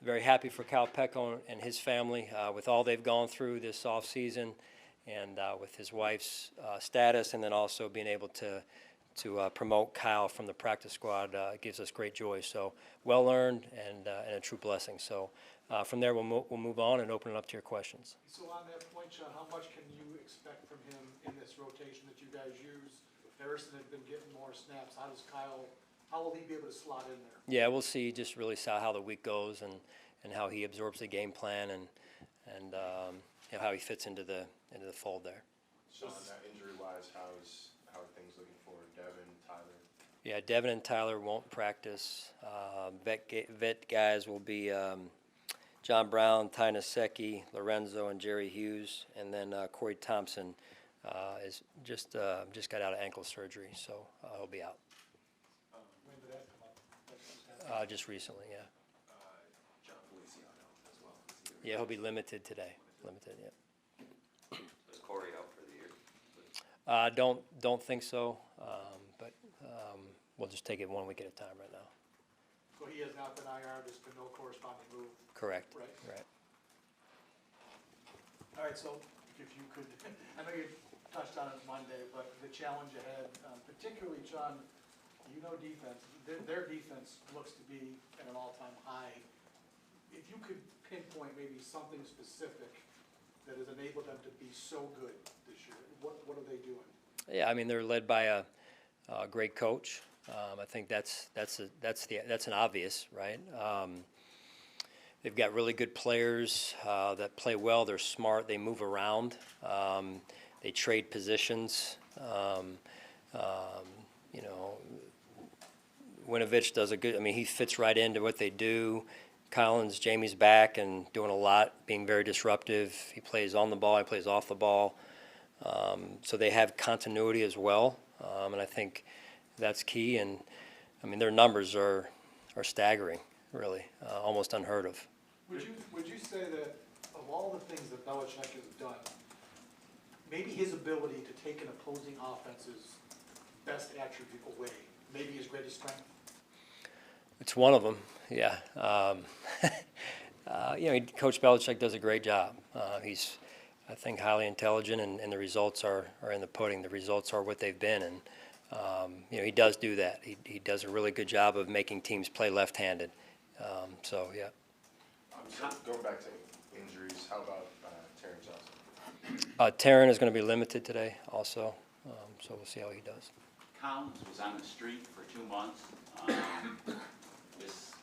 very happy for Kyle Peko and his family with all they've gone through this offseason and with his wife's status, and then also being able to promote Kyle from the practice squad gives us great joy. So well earned and a true blessing. So from there we'll move on and open it up to your questions. So on that point, Sean, how much can you expect from him in this rotation that you guys use? Harrison has been getting more snaps. How will he be able to slot in there? Yeah, we'll see just really how the week goes and how he absorbs the game plan and you know, how he fits into the fold there. Sean, injury-wise, how are things looking for Devin, Tyler? Yeah, Devin and Tyler won't practice. Vet guys will be John Brown, Ty Nasecki, Lorenzo, and Jerry Hughes, and then Corey Thompson is just got out of ankle surgery, so he'll be out. When did that come up? Just recently, yeah. John Feliciano as well. Yeah, he'll be limited today. Limited, yeah. Is Corey out for the year? Don't think so, but we'll just take it 1 week at a time right now. So he has not been IR, there's been no corresponding move. Correct. Right. All right, so if you could, I know you touched on it Monday, but the challenge ahead, particularly, John, you know defense, their defense looks to be at an all-time high. If you could pinpoint maybe something specific that has enabled them to be so good this year, what are they doing? Yeah, I mean they're led by a great coach. I think that's an obvious, right? They've got really good players that play well. They're smart. They move around. They trade positions. You know, Winovich does a good. I mean, he fits right into what they do. Collins, Jamie's back and doing a lot, being very disruptive. He plays on the ball. He plays off the ball. So they have continuity as well, and I think that's key. And I mean, their numbers are staggering, really, almost unheard of. Would you say that of all the things that Belichick has done, maybe his ability to take an opposing offense's best attribute away, maybe his greatest strength? It's one of them, yeah. You know, Coach Belichick does a great job. He's, I think, highly intelligent, and the results are in the pudding. The results are what they've been, and you know, he does do that. He does a really good job of making teams play left-handed. So, yeah. So going back to injuries, how about Terrence Johnson? Taryn is going to be limited today also, so we'll see how he does. Collins was on the street for 2 months this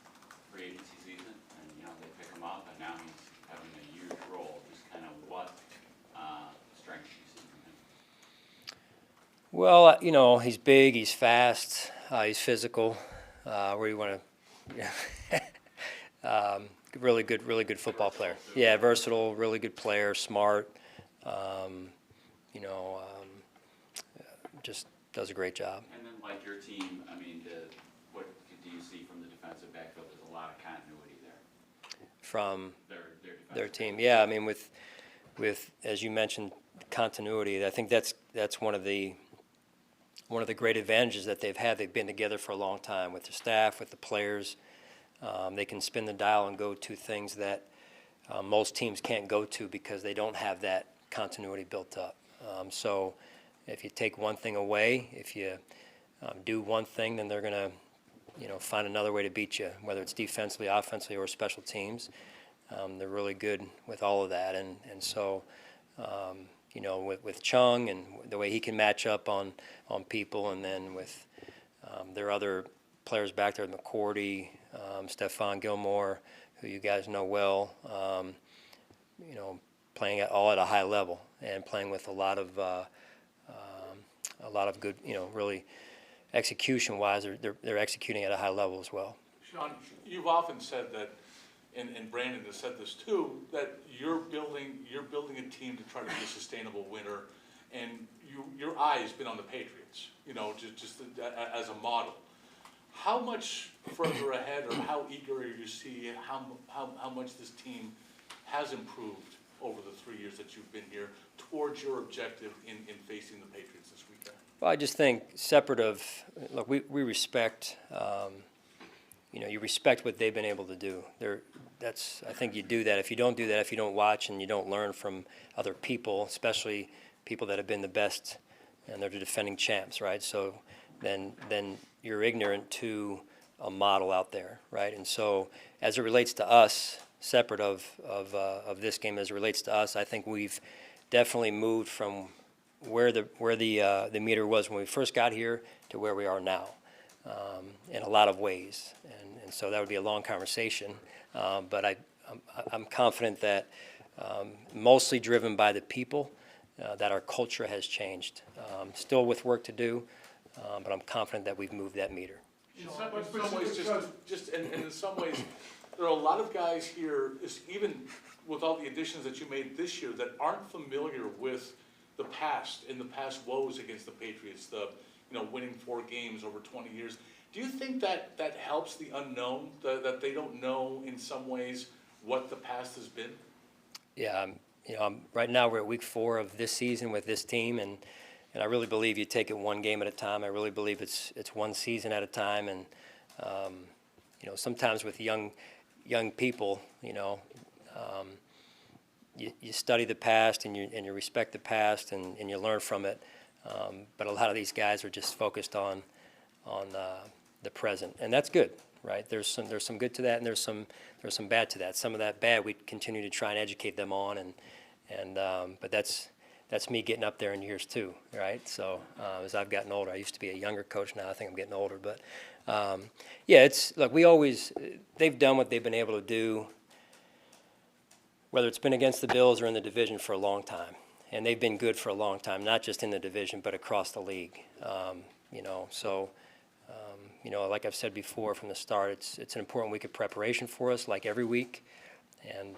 free agency season, and you know they pick him up, and now he's having a huge role. Just kind of what strengths you see from him? Well, you know, he's big, he's fast, he's physical. Where you want to, really good football player. Yeah, versatile, really good player, smart. You know, just does a great job. And then, like your team, I mean, what do you see from the defensive backfield? There's a lot of continuity there. From their team, backfield. yeah. I mean, with as you mentioned, continuity. I think that's one of the great advantages that they've had. They've been together for a long time with the staff, with the players. They can spin the dial and go to things that most teams can't go to because they don't have that continuity built up. So if you take one thing away, if you do one thing, then they're going to, you know, find another way to beat you, whether it's defensively, offensively, or special teams. They're really good with all of that, and so you know, with Chung and the way he can match up on people, and then with their other players back there, McCourty, Stephon Gilmore, who you guys know well, you know, playing all at a high level and playing with a lot of good, you know, really execution-wise, they're executing at a high level as well. Sean, you've often said that, and Brandon has said this too, that you're building a team to try to be a sustainable winner, and your eye has been on the Patriots, you know, just as a model. How much further ahead, or how eager are you to see how much this team has improved over the 3 years that you've been here towards your objective in facing the Patriots this weekend? Well, I just think separate of, look, we respect, you respect what they've been able to do. I think you do that. If you don't do that, if you don't watch and you don't learn from other people, especially people that have been the best and they're the defending champs, right? So then you're ignorant to a model out there, right? And so as it relates to us, separate of this game, as it relates to us, I think we've definitely moved from where the meter was when we first got here to where we are now, in a lot of ways. And so that would be a long conversation, but I'm confident that mostly driven by the people, that our culture has changed. Still with work to do, but I'm confident that we've moved that meter. In some ways, in some ways, there are a lot of guys here, even with all the additions that you made this year, that aren't familiar with the past and the past woes against the Patriots, winning 4 games over 20 years. Do you think that helps the unknown, that they don't know in some ways what the past has been? Yeah, right now we're at week 4 of this season with this team, and I really believe you take it one game at a time. I really believe it's one season at a time, and sometimes with young people, you study the past and you respect the past and you learn from it, but a lot of these guys are just focused on the present, and that's good, right? There's some good to that, and there's some bad to that. Some of that bad we continue to try and educate them on, but that's me getting up there in years too, right? So as I've gotten older, I used to be a younger coach. Now I think I'm getting older, but look, they've done what they've been able to do, whether it's been against the Bills or in the division, for a long time, and they've been good for a long time, not just in the division but across the league. Like I've said before from the start, it's an important week of preparation for us, like every week, and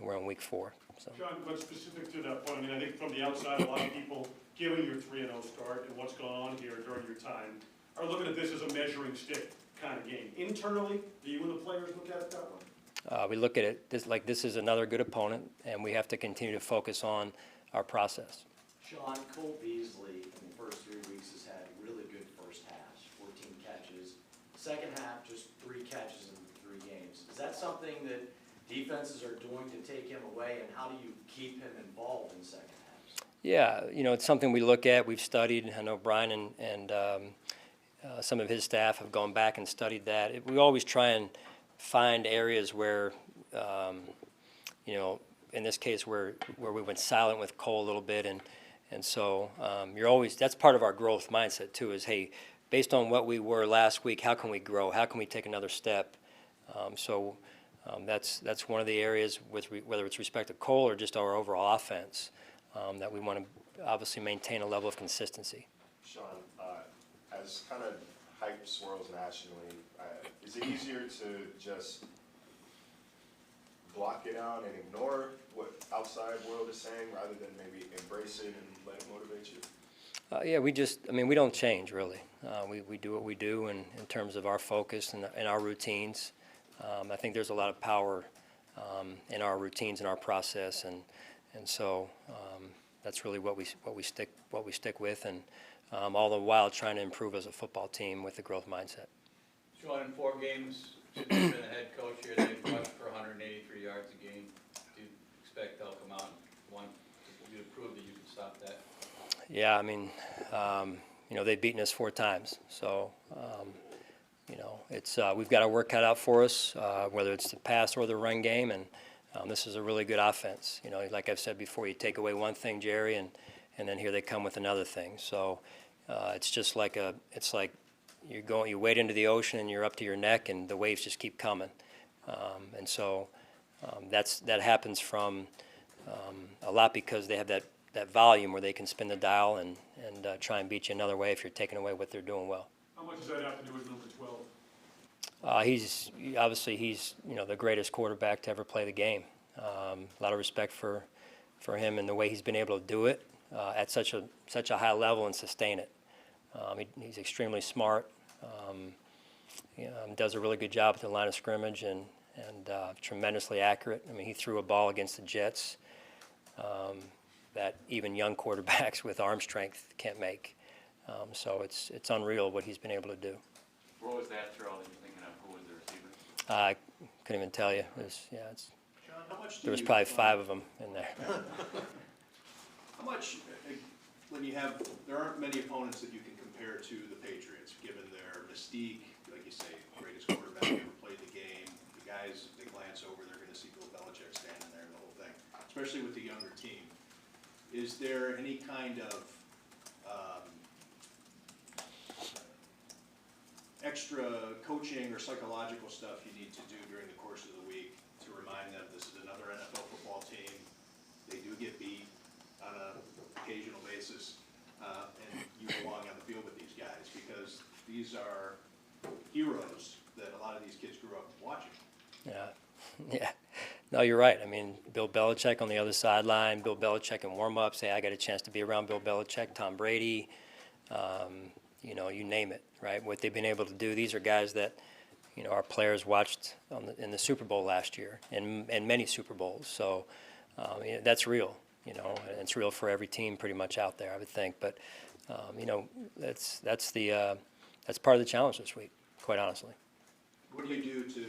we're on week 4. So. John, but specific to that point, I think from the outside, a lot of people, given your 3-0 start and what's gone on here during your time, are looking at this as a measuring stick kind of game. Internally, do you and the players look at it that way? We look at it this is another good opponent, and we have to continue to focus on our process. Sean, Cole Beasley in the first 3 weeks has had really good first halves, 14 catches. Second half, just 3 catches in 3 games. Is that something that defenses are doing to take him away, and how do you keep him involved in second halves? Yeah, it's something we look at. We've studied. I know Brian and some of his staff have gone back and studied that. We always try and find areas where, in this case where we went silent with Cole a little bit, and so that's part of our growth mindset too. Is, hey, based on what we were last week, how can we grow? How can we take another step? That's one of the areas whether it's respect to Cole or just our overall offense, that we want to obviously maintain a level of consistency. Sean, as kind of hype swirls nationally, is it easier to just block it out and ignore what outside world is saying rather than maybe embrace it and let it motivate you? We don't change really. We do what we do in terms of our focus and our routines. I think there's a lot of power in our routines and our process, and so that's really what we stick with, and all the while trying to improve as a football team with the growth mindset. Sean, in 4 games, since you've been a head coach here, they've rushed for 183 yards a game. Do you expect they'll come out and want you to prove that you can stop that? Yeah, they've beaten us 4 times, so it's we've got our work cut out for us, whether it's the pass or the run game, and this is a really good offense. Like I've said before, you take away one thing, Jerry, and then here they come with another thing. So it's just like you wade into the ocean and you're up to your neck, and the waves just keep coming, and so that happens from a lot because they have that volume where they can spin the dial and try and beat you another way if you're taking away what they're doing well. How much does that have to do with number 12? He's the greatest quarterback to ever play the game. A lot of respect for him and the way he's been able to do it at such a high level and sustain it. He's extremely smart. Does a really good job at the line of scrimmage and tremendously accurate. He threw a ball against the Jets that even young quarterbacks with arm strength can't make. So it's unreal what he's been able to do. What was that throw that you're thinking of? Who was the receiver? I couldn't even tell you. John, how much do There was you, probably 5 of them in there. how much, when you have, there aren't many opponents that you can compare to the Patriots, given their mystique, like you say, greatest quarterback ever played the game. The guys, if they glance over, they're gonna see Bill Belichick standing there and the whole thing, especially with the younger team. Is there any kind of, extra coaching or psychological stuff you need to do during the course of the week to remind them this is another NFL football team? They do get beat on an occasional basis, and you belong on the field with these guys because these are heroes that a lot of these kids grew up watching. Yeah, yeah. No, you're right. I mean, Bill Belichick on the other sideline, Bill Belichick in warm-ups. Hey, I got a chance to be around Bill Belichick, Tom Brady, you know, you name it, right? What they've been able to do. These are guys that, you know, our players watched in the Super Bowl last year and many Super Bowls. So you know, that's real, you know, and it's real for every team pretty much out there, I would think. But, you know, that's part of the challenge this week, quite honestly. What do you do to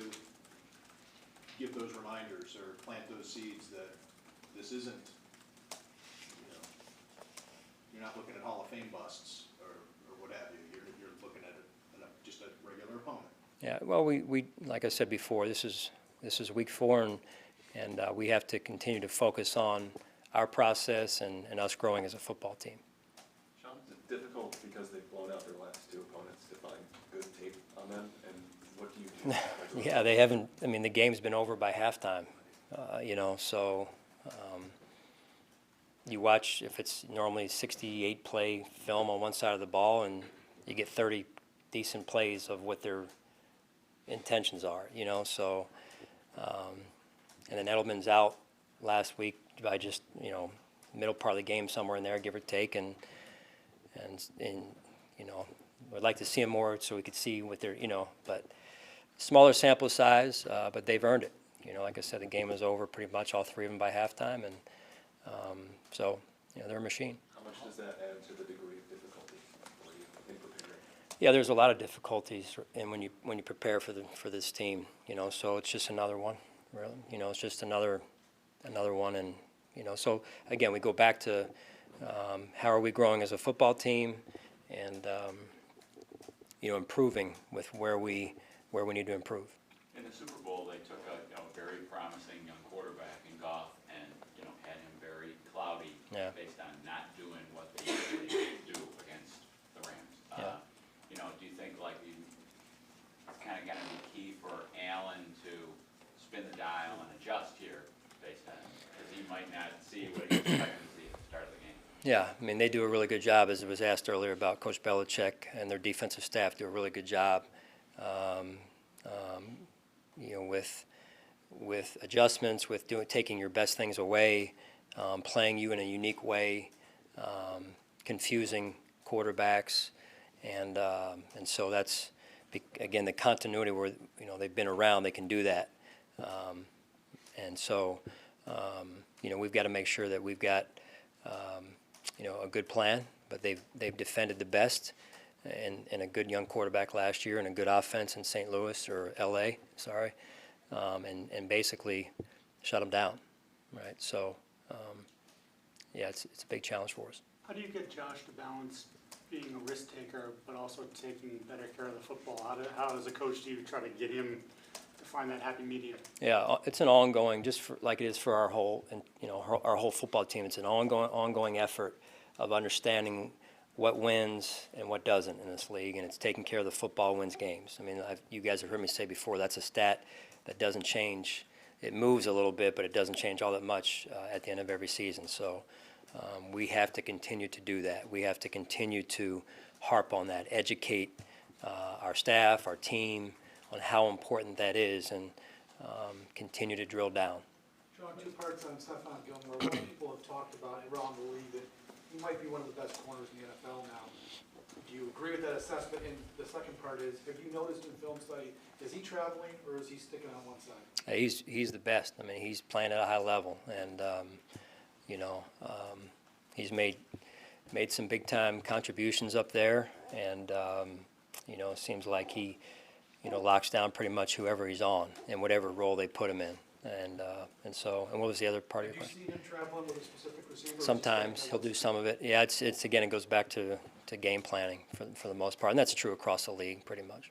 give those reminders or plant those seeds that this isn't, you know, you're not looking at Hall of Fame busts or what have you. You're looking at just a regular opponent. Yeah, well, we like I said before, this is week 4, and we have to continue to focus on our process and us growing as a football team. Sean, is it difficult because they've blown out their last 2 opponents to find good tape on them? And what do you do? Yeah, they haven't. I mean, the game's been over by halftime, you know. So you watch if it's normally 68 play film on one side of the ball, and you get 30 decent plays of what their intentions are, you know. So and then Edelman's out last week by just, you know, middle part of the game somewhere in there, give or take, and you know, I'd like to see him more so we could see what they're, you know, but smaller sample size, but they've earned it. You know, like I said, the game was over pretty much all 3 of them by halftime, and so, you know, they're a machine. How much does that add to the degree of difficulty for you in preparing? Yeah, there's a lot of difficulties, and when you prepare for this team, you know, so it's just another one, really. You know, it's just another one, and you know, so again, we go back to how are we growing as a football team, and you know, improving with where we need to improve. In the Super Bowl, they took a very promising young quarterback in Goff and, you know, had him very cloudy based on not doing what they usually do against the Rams. Yeah. You know, do you think like it's kind of going to be key for Allen to spin the dial and adjust here based on, because he might not see what he expected to see at the start of the game? Yeah, I mean, they do a really good job, as it was asked earlier about Coach Belichick, and their defensive staff do a really good job, you know, with adjustments, with taking your best things away, playing you in a unique way, confusing quarterbacks, and so that's, again, the continuity where, you know, they've been around, they can do that. And so, you know, we've got to make sure that we've got, you know, a good plan, but they've defended the best, and a good young quarterback last year, and a good offense in St. Louis or L.A. Sorry, and basically shut them down, right? So, yeah, it's a big challenge for us. How do you get Josh to balance being a risk taker, but also taking better care of the football? How as a coach do you try to get him to find that happy medium? Yeah, it's an ongoing, just like it is for our whole, and you know, our whole football team. It's an ongoing effort of understanding what wins and what doesn't in this league, and it's taking care of the football wins games. I mean, you guys have heard me say before, that's a stat that doesn't change. It moves a little bit, but it doesn't change all that much at the end of every season. So we have to continue to do that. We have to continue to harp on that, educate our staff, our team, on how important that is, and continue to drill down. John, 2 parts on Stephon Gilmore. A lot of people have talked about around the league that he might be one of the best corners in the NFL now. Do you agree with that assessment? And the second part is, have you noticed in film study, is he traveling or is he sticking on one side? He's the best. I mean, he's playing at a high level, and you know, he's made some big time contributions up there, and you know, it seems like he locks down pretty much whoever he's on in whatever role they put him in. And what was the other part of Have your you question? seen him traveling with a specific receiver? or is it Sometimes straight he'll do some of it. Yeah, it's again, it goes back to game planning for the most part, and that's true across the league pretty much.